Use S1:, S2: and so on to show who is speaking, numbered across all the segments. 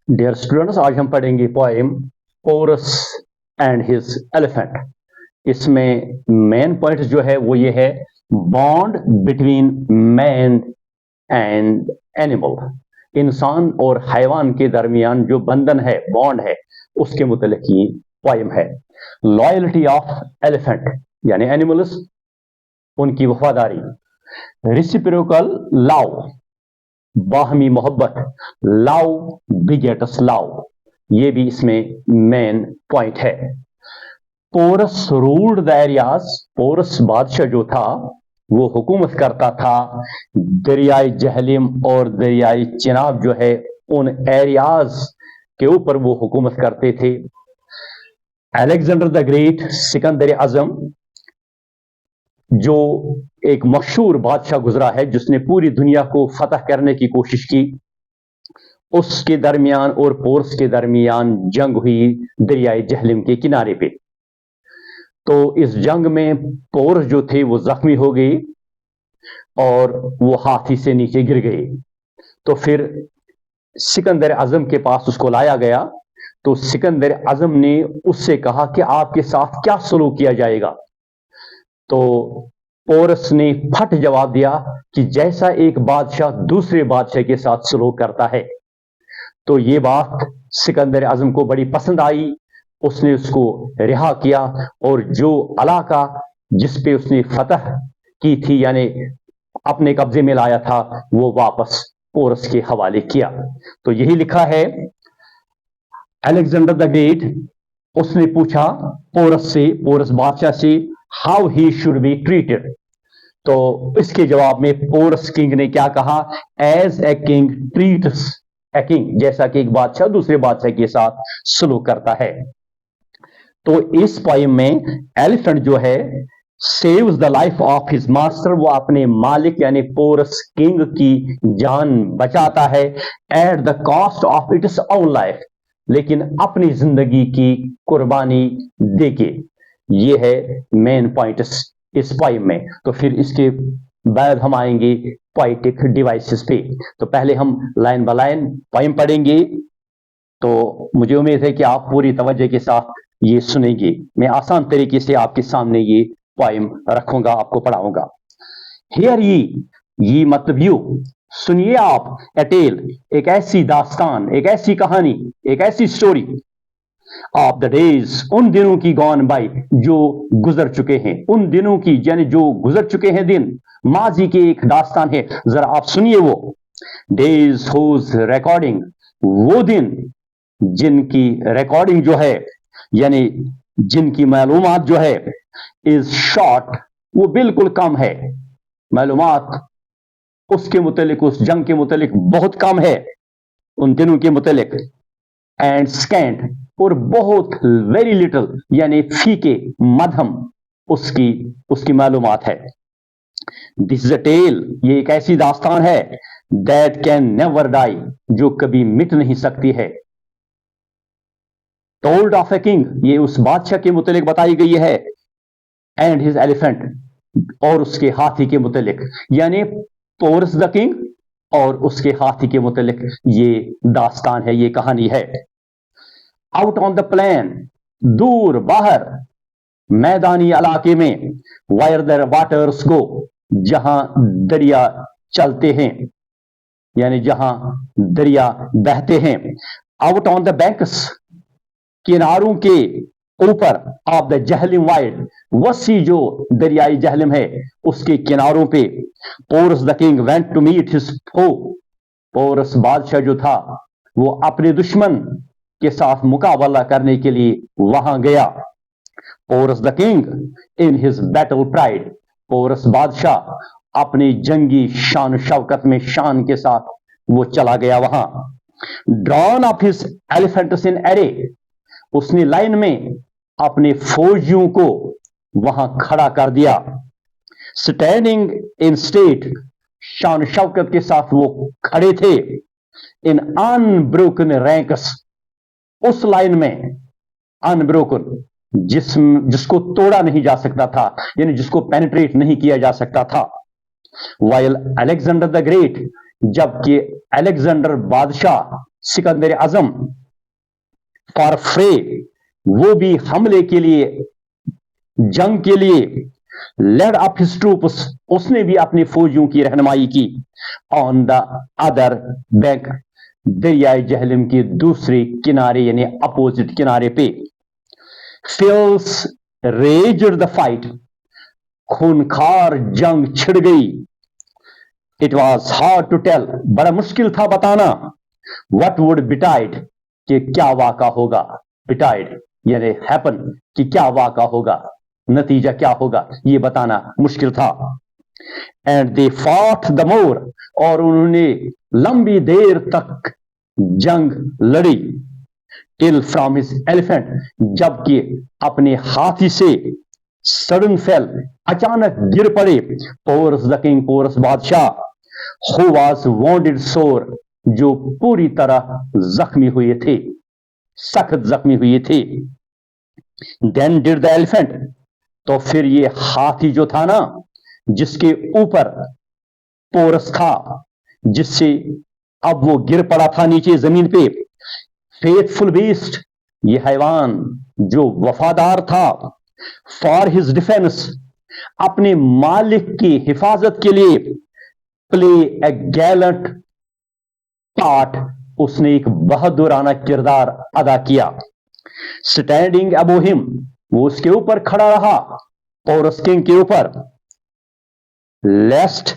S1: Dear students, आज हम पढ़ेंगे poem Porus and his elephant. इसमें मेन पॉइंट जो है वो ये है, bond between man and animal. इंसान और हैवान के दरमियान जो बंधन है, बॉन्ड है, उसके मुतल्लिक ये पोएम है। लॉयल्टी ऑफ एलिफेंट यानी एनिमल्स, उनकी वफादारी। रेसिप्रोकल लव, बाहमी मोहब्बत। लव बिगेट्स लव, ये भी इसमें मेन पॉइंट है। Porus ruled the areas, Porus बादशाह जो था वो हुकूमत करता था दरियाई जहलिम और दरियाई चिनाब जो है उन एरियाज के ऊपर वो हुकूमत करते थे। अलेक्जेंडर द ग्रेट, सिकंदर आजम, जो एक मशहूर बादशाह गुजरा है जिसने पूरी दुनिया को फतह करने की कोशिश की, उसके दरमियान और पोरस के दरमियान जंग हुई दरियाई जहलिम के किनारे पे। तो इस जंग में पोरस जो थे वो जख्मी हो गए और वो हाथी से नीचे गिर गए। तो फिर सिकंदर आजम के पास उसको लाया गया। तो सिकंदर आजम ने उससे कहा कि आपके साथ क्या सलूक किया जाएगा। तो पोरस ने फट जवाब दिया कि जैसा एक बादशाह दूसरे बादशाह के साथ सलूक करता है। तो ये बात सिकंदर आजम को बड़ी पसंद आई। उसने उसको रिहा किया और जो इलाका जिस पे उसने फतह की थी यानी अपने कब्जे में लाया था वो वापस पोरस के हवाले किया। तो यही लिखा है, अलेक्जेंडर द ग्रेट, उसने पूछा पोरस से, पोरस बादशाह से, how he should be treated. तो इसके जवाब में पोरस किंग ने क्या कहा, as a king treats a king, जैसा कि एक बादशाह दूसरे बादशाह के साथ सलूक करता है। तो इस पोएम में एलिफेंट जो है saves the life of his master, वो अपने मालिक यानी पोरस किंग की जान बचाता है at the cost of its own life, लेकिन अपनी जिंदगी की कुर्बानी देके। ये है मेन पॉइंट इस पोएम में। तो फिर इसके बाद हम आएंगे पोएटिक डिवाइसेस पे। तो पहले हम लाइन बाय लाइन पोएम पढ़ेंगे। तो मुझे उम्मीद है कि आप पूरी तवज्जो के साथ ये सुनेंगे। मैं आसान तरीके से आपके सामने ये पोएम रखूंगा, आपको पढ़ाऊंगा। हियर ये मतलब यू, सुनिए आप, ए टेल, एक ऐसी दास्तान, एक ऐसी कहानी, एक ऐसी स्टोरी ऑफ द डेज, उन दिनों की गॉन बाय, जो गुजर चुके हैं, उन दिनों की यानी जो गुजर चुके हैं दिन, माजी की एक दास्तान है, जरा आप सुनिए वो। डेज हुज रिकॉर्डिंग, वो दिन जिनकी रिकॉर्डिंग जो है यानी जिनकी मालूमात जो है इज शॉर्ट, वो बिल्कुल कम है। मालूमात उसके मुतालिक, उस जंग के मुतालिक बहुत कम है, उन दिनों के मुतालिक। एंड स्कैंट, और बहुत वेरी लिटिल यानी फीके, मध्यम उसकी मालूमात है। दिस इज अ टेल, ये एक ऐसी दास्तान है दैट कैन नेवर डाई, जो कभी मिट नहीं सकती है। टोल्ड ऑफ ए किंग, ये उस बादशाह के मुतालिक बताई गई है। एंड हिज एलिफेंट, और उसके हाथी के मुतालिक, यानी पोरस द किंग और उसके हाथी के मुतालिक ये दास्तान है, ये कहानी है। आउट ऑन द प्लेन, दूर बाहर मैदानी इलाके में, वायर द वाटर्स गो, जहां दरिया चलते हैं यानी जहां दरिया बहते हैं। आउट ऑन द बैंक्स, किनारों के ऊपर, ऑफ द जहलिम वाइड, वसी जो दरियाई जहलिम है उसके किनारों पे। Porus the king went to meet his foe, Porus बादशाह जो था वो अपने दुश्मन के साथ मुकाबला करने के लिए वहां गया। Porus the king in his battle pride, Porus बादशाह अपनी जंगी शान शौकत में शान के साथ वो चला गया वहां। Drawn of his elephants in array, उसने लाइन में अपने फौजियों को वहां खड़ा कर दिया। स्टैंडिंग इन स्टेट, शान शौकत के साथ वो खड़े थे। इन अनब्रोकन रैंक्स, उस लाइन में अनब्रोकन, जिसको तोड़ा नहीं जा सकता था यानी जिसको पेनिट्रेट नहीं किया जा सकता था। वाइल अलेक्जेंडर द ग्रेट, जबकि अलेक्जेंडर बादशाह सिकंदर आजम फॉर फ्रे, वो भी हमले के लिए, जंग के लिए लेड अप हिज ट्रूप्स, उसने भी अपनी फौजियों की रहनुमाई की ऑन द अदर बैंक, दरियाए जहलम के दूसरे किनारे यानी अपोजिट किनारे पे। फेल्स रेज्ड द फाइट, खूनखार जंग छिड़ गई। It was hard to tell, बड़ा मुश्किल था बताना, वट वुड बिटाइड, कि क्या वाका होगा, बिटाइड यानी हैपन, कि क्या वाका होगा, नतीजा क्या होगा, ये बताना मुश्किल था। And they fought the more, और उन्होंने लंबी देर तक जंग लड़ी, टिल फ्रॉम हिज एलिफेंट, जबकि अपने हाथी से सडन फेल, अचानक गिर पड़े, पोरस द किंग, पोरस बादशाह, हु वाज वॉन्डेड सोर, जो पूरी तरह जख्मी हुए थे, सख्त जख्मी हुए थे। देन डिड द एलिफेंट, तो फिर ये हाथी जो था ना, जिसके ऊपर पोरस था, जिससे अब वो गिर पड़ा था नीचे जमीन पे, फेथफुल बीस्ट, ये हैवान जो वफादार था, फॉर हिज डिफेंस, अपने मालिक की हिफाजत के लिए, प्ले ए गैलेंट पार्ट, उसने एक बहादुराना किरदार अदा किया। स्टैंडिंग अबो हिम, वो उसके ऊपर खड़ा रहा, पोरस किंग के ऊपर। लेस्ट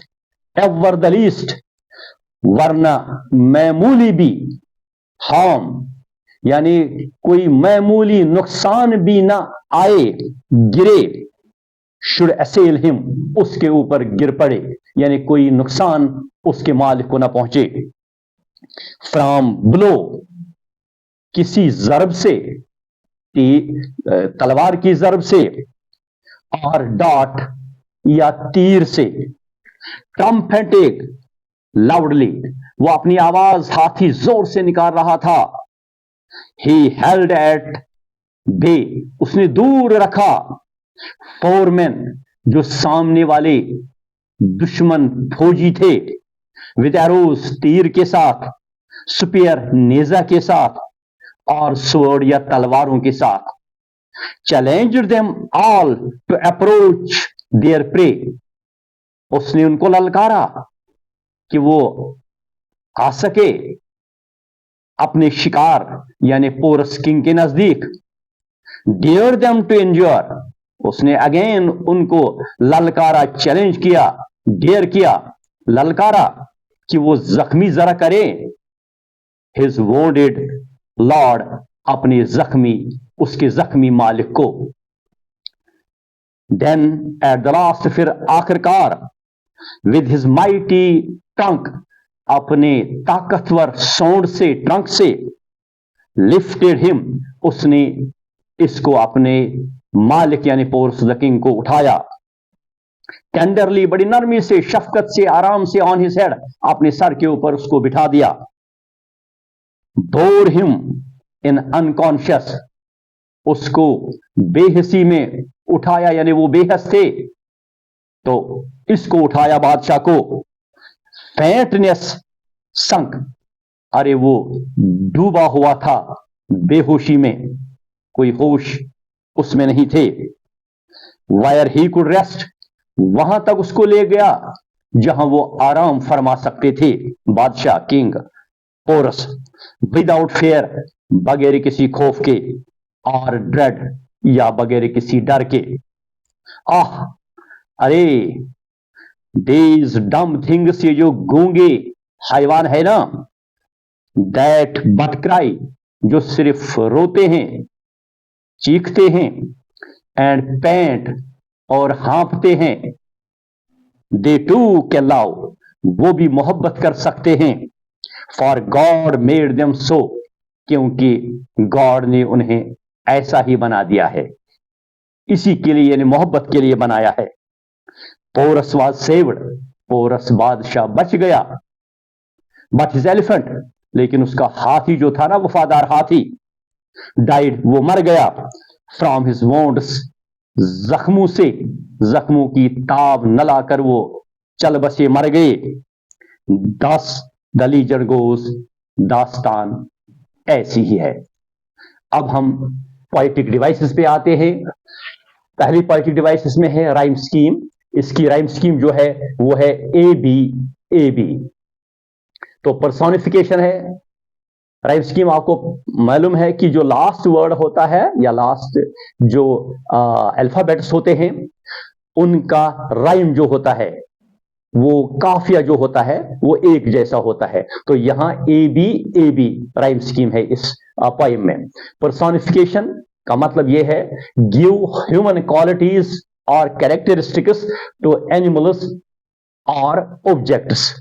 S1: एवर द लीस्ट, वरना मामूली भी हार्म, यानी कोई मामूली नुकसान भी ना आए, गिरे, शुड असेल हिम, उसके ऊपर गिर पड़े, यानी कोई नुकसान उसके मालिक को ना पहुंचे। फ्रॉम ब्लो, किसी जरब से, तलवार की जरब से, और डॉट या तीर से। ट्रम्पेटिंग लाउडली, वो अपनी आवाज हाथी जोर से निकाल रहा था। ही हेल्ड एट बे, उसने दूर रखा, फोरमैन, जो सामने वाले दुश्मन फौजी थे, विद एरोज, तीर के साथ, सुपियर, नेजा के साथ, और स्वॉर्ड या तलवारों के साथ। Challenged them all to approach their prey, उसने उनको ललकारा कि वो आ सके अपने शिकार यानी पोरस किंग के नजदीक। डेयर देम टू एंज्योर, उसने अगेन उनको ललकारा, चैलेंज किया, डेयर किया, ललकारा कि वो जख्मी जरा करे हिज वोंडेड लॉर्ड, अपने जख्मी, उसके जख्मी मालिक को। देन एट द लास्ट, फिर आखिरकार, विद हिज माइटी ट्रंक, अपने ताकतवर सोंड से, ट्रंक से, लिफ्टेड हिम, उसने इसको अपने मालिक यानी पोरस द किंग को उठाया। टेंडरली, बड़ी नरमी से, शफकत से, आराम से, ऑन हिज हेड, अपने सर के ऊपर उसको बिठा दिया। बोर हिम इन अनकॉन्शियस, उसको बेहसी में उठाया, यानी वो बेहस थे तो इसको उठाया बादशाह को। फैंटनेस संक, अरे वो डूबा हुआ था बेहोशी में, कोई होश उसमें नहीं थे। वायर ही कुड रेस्ट, वहां तक उसको ले गया जहां वो आराम फरमा सकते थे बादशाह, किंग पोरस, विदाउट फेयर, बगैर किसी खौफ के, और ड्रेड, या बगैर किसी डर के। आह, अरे दीज डम थिंग्स, ये जो गूंगे हैवान है ना, दैट बट क्राई, जो सिर्फ रोते हैं, चीखते हैं, एंड पैंट, और हाँफते हैं, दे टू कैन लव, वो भी मोहब्बत कर सकते हैं, for God made them so, क्योंकि गॉड ने उन्हें ऐसा ही बना दिया है, इसी के लिए यानी मोहब्बत के लिए बनाया है। पोरस वाज सेव्ड, पोरस बादशाह बच गया। बट हिज एलिफेंट, लेकिन उसका हाथी जो था ना, वफादार हाथी, डाइड, वो मर गया। फ्रॉम हिज वोंड्स, जख्मों से, जख्मों की ताब न लाकर वो चल बसे, मर गए। दस द लीजर गोज, दास्तान ऐसी ही है। अब हम पोएटिक डिवाइसेस पे आते हैं। पहली पोएटिक डिवाइस इसमें है राइम स्कीम। इसकी राइम स्कीम जो है वो है ए बी ए बी। तो पर्सोनिफिकेशन है। राइम स्कीम आपको मालूम है कि जो लास्ट वर्ड होता है या लास्ट जो अल्फाबेट्स होते हैं उनका राइम जो होता है वो काफिया जो होता है वो एक जैसा होता है। तो यहां ए बी राइम स्कीम है इस पोएम में। पर्सोनिफिकेशन का मतलब यह है गिव ह्यूमन क्वालिटीज और कैरेक्टरिस्टिक्स टू एनिमल्स और ऑब्जेक्ट्स।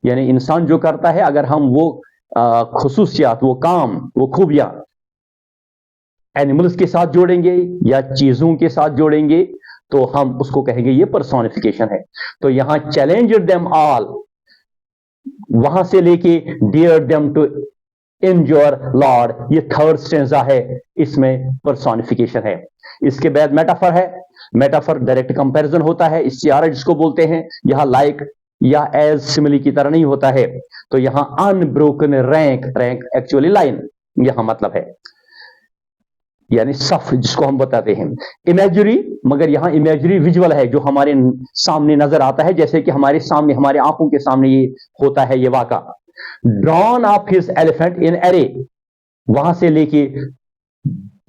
S1: यानी इंसान जो करता है अगर हम वो खुसूसियात, वो काम, वो खूबियां एनिमल्स के साथ जोड़ेंगे या चीजों के साथ जोड़ेंगे तो हम उसको कहेंगे ये पर्सोनिफिकेशन है। तो यहां चैलेंज देम ऑल, वहां से लेके dear them to enjoy lord, ये थर्ड स्टेंजा है, इसमें पर्सोनिफिकेशन है। इसके बाद मेटाफर है। मेटाफर डायरेक्ट कंपैरिजन होता है, इस्तिआरा जिसको बोलते हैं। यहां लाइक या एज सिमिली की तरह नहीं होता है। तो यहां unbroken rank, rank actually line यहां मतलब है, यानी सफ जिसको हम बताते हैं। इमेजरी, मगर यहां इमेजरी विजुअल है, जो हमारे सामने नजर आता है, जैसे कि हमारे सामने, हमारे आंखों के सामने ये होता है ये वाका। Drawn of his elephant in array, वहां से लेके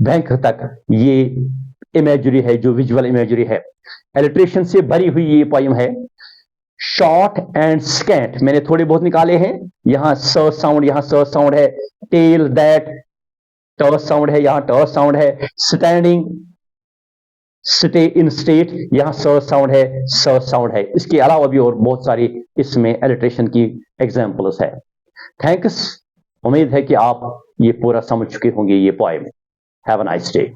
S1: बैंक तक ये इमेजरी है, जो विजुअल इमेजरी है। एलिट्रेशन से भरी हुई ये पोएम है। शॉर्ट एंड स्कैंट मैंने थोड़े बहुत निकाले हैं। यहां स साउंड, यहां स साउंड है। टेल दैट, ट साउंड है, यहां ट साउंड है। स्टैंडिंग, स्टे इन स्टेट, यहां स साउंड है, स साउंड है। इसके अलावा भी और बहुत सारी इसमें एलिट्रेशन की एग्जांपल्स है। थैंक्स, उम्मीद है कि आप ये पूरा समझ चुके होंगे ये poem. Have a nice day.